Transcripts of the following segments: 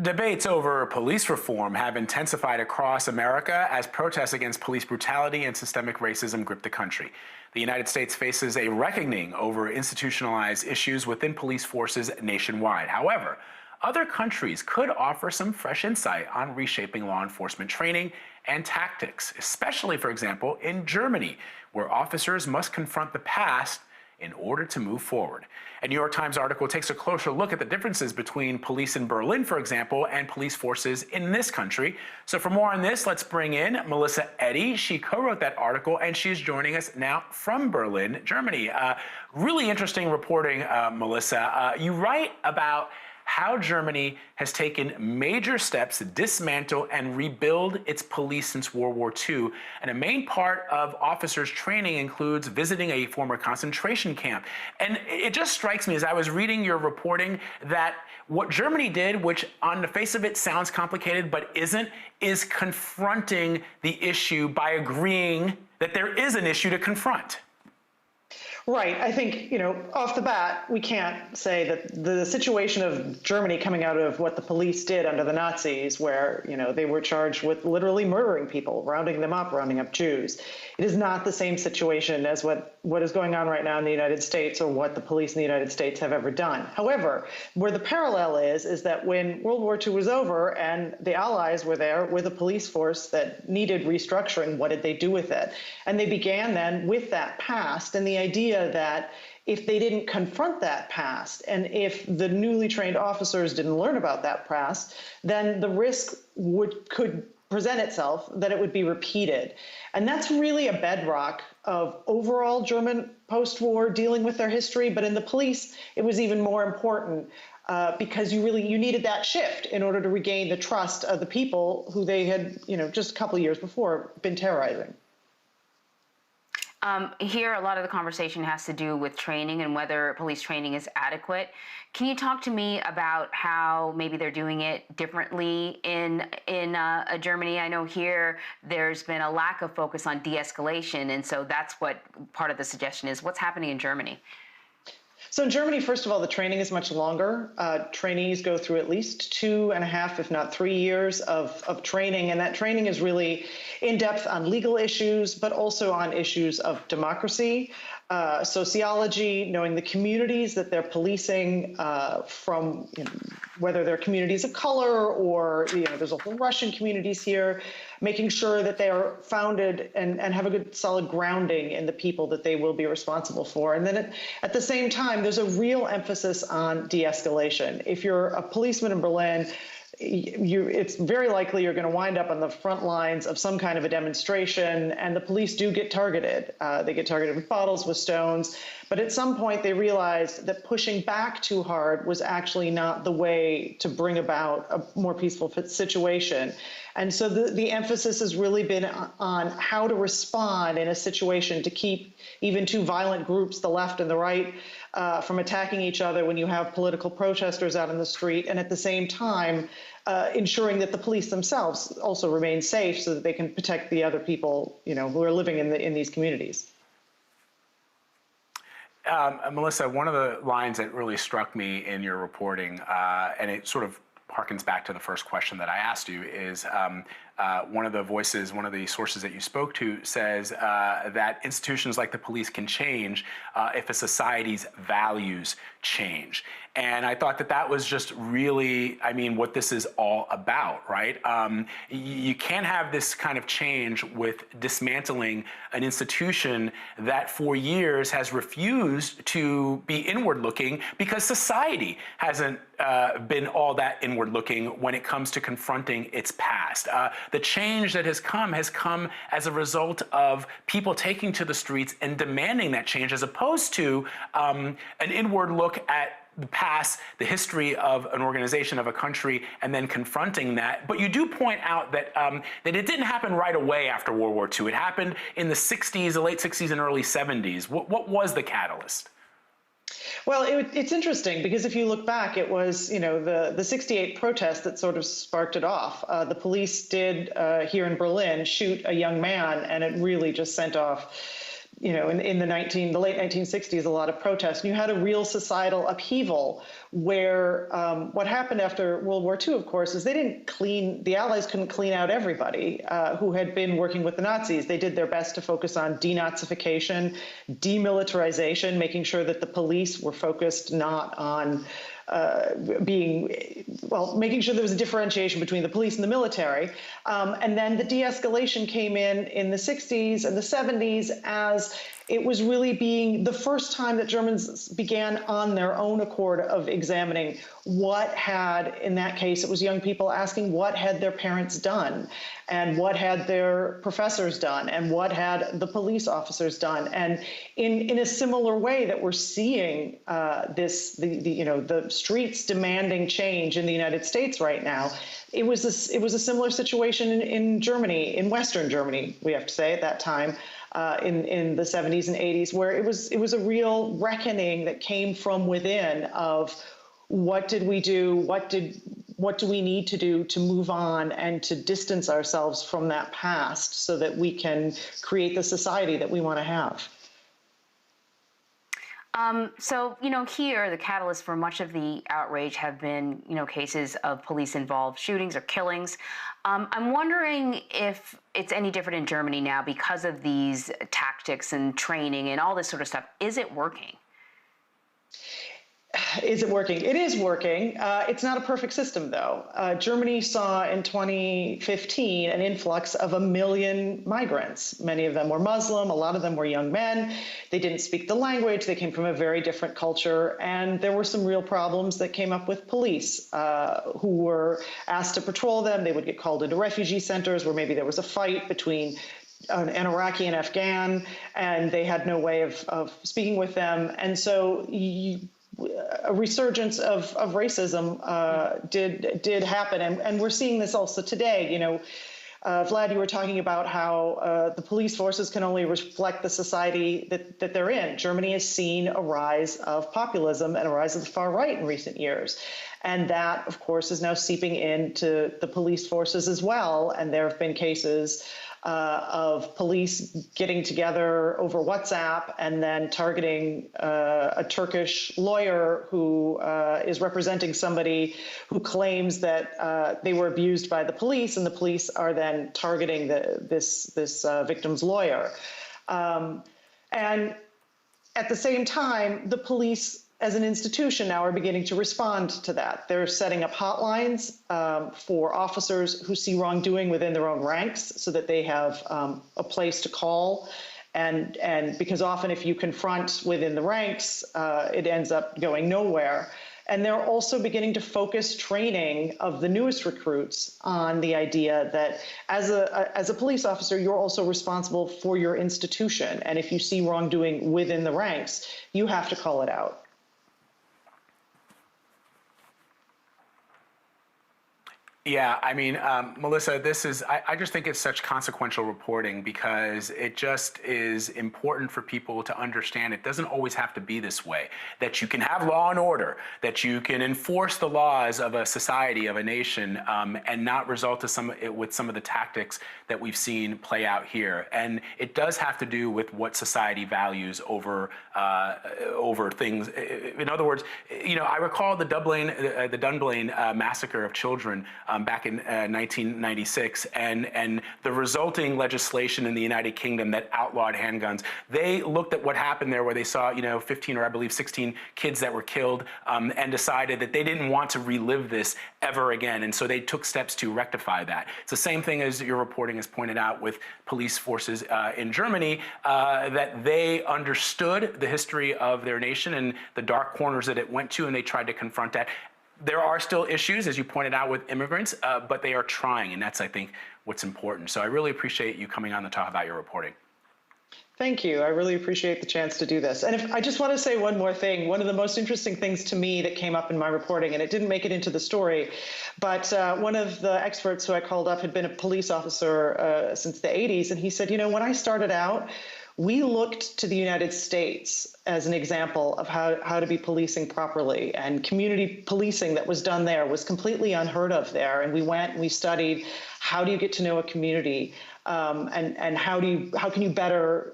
Debates over police reform have intensified across America as protests against police brutality and systemic racism grip the country. The United States faces a reckoning over institutionalized issues within police forces nationwide. However, other countries could offer some fresh insight on reshaping law enforcement training and tactics, especially, for example, in Germany, where officers must confront the past in order to move forward. A New York Times article takes a closer look at the differences between police in Berlin, for example, and police forces in this country. So for more on this, let's bring in Melissa Eddy. She co-wrote that article, and she's joining us now from Berlin, Germany. Really interesting reporting, Melissa. You write about how Germany has taken major steps to dismantle and rebuild its police since World War II. And a main part of officers' training includes visiting a former concentration camp. And it just strikes me as I was reading your reporting that what Germany did, which on the face of it sounds complicated but isn't, is confronting the issue by agreeing that there is an issue to confront. Right. I think, off the bat, we can't say that the situation of Germany coming out of what the police did under the Nazis, where, they were charged with literally murdering people, rounding them up, rounding up Jews. It is not the same situation as what is going on right now in the United States or what the police in the United States have ever done. However, where the parallel is that when World War II was over and the Allies were there with a police force that needed restructuring, what did they do with it? And they began then with that past and the idea that if they didn't confront that past and if the newly trained officers didn't learn about that past, then the risk could present itself that it would be repeated. And that's really a bedrock of overall German post-war dealing with their history. But in the police, it was even more important because you needed that shift in order to regain the trust of the people who they had, just a couple of years before been terrorizing. Here, a lot of the conversation has to do with training and whether police training is adequate. Can you talk to me about how maybe they're doing it differently in Germany? I know here there's been a lack of focus on de-escalation, and so that's what part of the suggestion is. What's happening in Germany? So in Germany, first of all, the training is much longer. Trainees go through at least 2.5, if not 3 years of training. And that training is really in depth on legal issues, but also on issues of democracy, sociology, knowing the communities that they're policing from whether they're communities of color or, there's also Russian communities here, making sure that they are founded and have a good solid grounding in the people that they will be responsible for. And then at the same time, there's a real emphasis on de-escalation. If you're a policeman in Berlin, it's very likely you're going to wind up on the front lines of some kind of a demonstration, and the police do get targeted. They get targeted with bottles, with stones. But at some point, they realized that pushing back too hard was actually not the way to bring about a more peaceful situation. And so the emphasis has really been on how to respond in a situation to keep even two violent groups, the left and the right, from attacking each other when you have political protesters out in the street, and at the same time, ensuring that the police themselves also remain safe so that they can protect the other people, who are living in these communities. Melissa, one of the lines that really struck me in your reporting, and it sort of harkens back to the first question that I asked you, is one of the sources that you spoke to says that institutions like the police can change if a society's values change. And I thought that was just really, what this is all about, right? You can't have this kind of change with dismantling an institution that for years has refused to be inward-looking because society hasn't been all that inward-looking when it comes to confronting its past. The change that has come as a result of people taking to the streets and demanding that change, as opposed to an inward look at the past, the history of an organization, of a country, and then confronting that. But you do point out that that it didn't happen right away after World War II. It happened in the 60s, the late 60s and early 70s. What was the catalyst? Well, it's interesting because if you look back, it was, the 68 protest that sort of sparked it off. The police did here in Berlin shoot a young man, and it really just sent off in the late 1960s, a lot of protests. And you had a real societal upheaval where what happened after World War II, of course, is the Allies couldn't clean out everybody who had been working with the Nazis. They did their best to focus on denazification, demilitarization, making sure that the police were focused not on making sure there was a differentiation between the police and the military. And then the de-escalation came in the 60s and the 70s as it was really being the first time that Germans began on their own accord of examining what had, in that case, it was young people asking what had their parents done and what had their professors done and what had the police officers done. And in a similar way that we're seeing the streets demanding change in the United States right now, it was a similar situation in Germany, in Western Germany, we have to say at that time, in the 70s and 80s, where it was a real reckoning that came from within of what did we do, what do we need to do to move on and to distance ourselves from that past so that we can create the society that we want to have. So, here, the catalyst for much of the outrage have been, cases of police-involved shootings or killings. I'm wondering if it's any different in Germany now because of these tactics and training and all this sort of stuff. Is it working? Is it working? It is working. It's not a perfect system, though. Germany saw in 2015 an influx of 1 million migrants. Many of them were Muslim. A lot of them were young men. They didn't speak the language. They came from a very different culture. And there were some real problems that came up with police who were asked to patrol them. They would get called into refugee centers where maybe there was a fight between an Iraqi and Afghan, and they had no way of speaking with them. And so a resurgence of racism did happen, and we're seeing this also today. Vlad, you were talking about how the police forces can only reflect the society that they're in. Germany has seen a rise of populism and a rise of the far right in recent years. And that, of course, is now seeping into the police forces as well. And there have been cases of police getting together over WhatsApp and then targeting a Turkish lawyer who is representing somebody who claims that they were abused by the police, and the police are then targeting this victim's lawyer. And at the same time, the police as an institution now are beginning to respond to that. They're setting up hotlines for officers who see wrongdoing within their own ranks so that they have a place to call. And because often if you confront within the ranks, it ends up going nowhere. And they're also beginning to focus training of the newest recruits on the idea that as a police officer, you're also responsible for your institution. And if you see wrongdoing within the ranks, you have to call it out. Yeah, I mean, Melissa, I just think it's such consequential reporting because it just is important for people to understand it doesn't always have to be this way, that you can have law and order, that you can enforce the laws of a society, of a nation, and not result to with some of the tactics that we've seen play out here. And it does have to do with what society values over things. In other words, I recall the Dunblane massacre of children back in 1996, and the resulting legislation in the United Kingdom that outlawed handguns. They looked at what happened there, where they saw 15 or I believe 16 kids that were killed, and decided that they didn't want to relive this ever again, and so they took steps to rectify that. It's the same thing as your reporting has pointed out with police forces in Germany, that they understood the history of their nation and the dark corners that it went to, and they tried to confront that. There are still issues, as you pointed out, with immigrants, but they are trying, and that's, I think, what's important. So I really appreciate you coming on to talk about your reporting. Thank you. I really appreciate the chance to do this. And I just want to say one more thing. One of the most interesting things to me that came up in my reporting, and it didn't make it into the story, but one of the experts who I called up had been a police officer since the 80s, and he said, when I started out, we looked to the United States as an example of how to be policing properly. And community policing that was done there was completely unheard of there. And we went and we studied, how do you get to know a community, and how can you better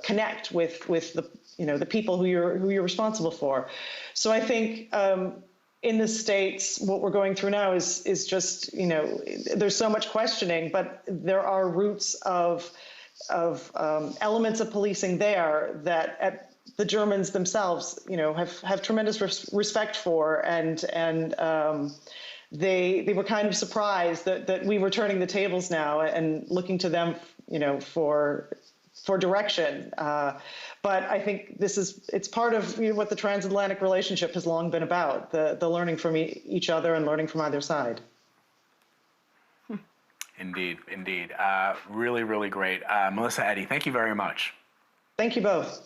connect with the people who you're responsible for. So I think in the States, what we're going through now is just, there's so much questioning, but there are roots of elements of policing there that the Germans themselves, have tremendous respect for, and they were kind of surprised that we were turning the tables now and looking to them, for direction. But I think it's part of what the transatlantic relationship has long been about, the learning from each other and learning from either side. Indeed, indeed. Really, really great. Melissa, Eddie, thank you very much. Thank you both.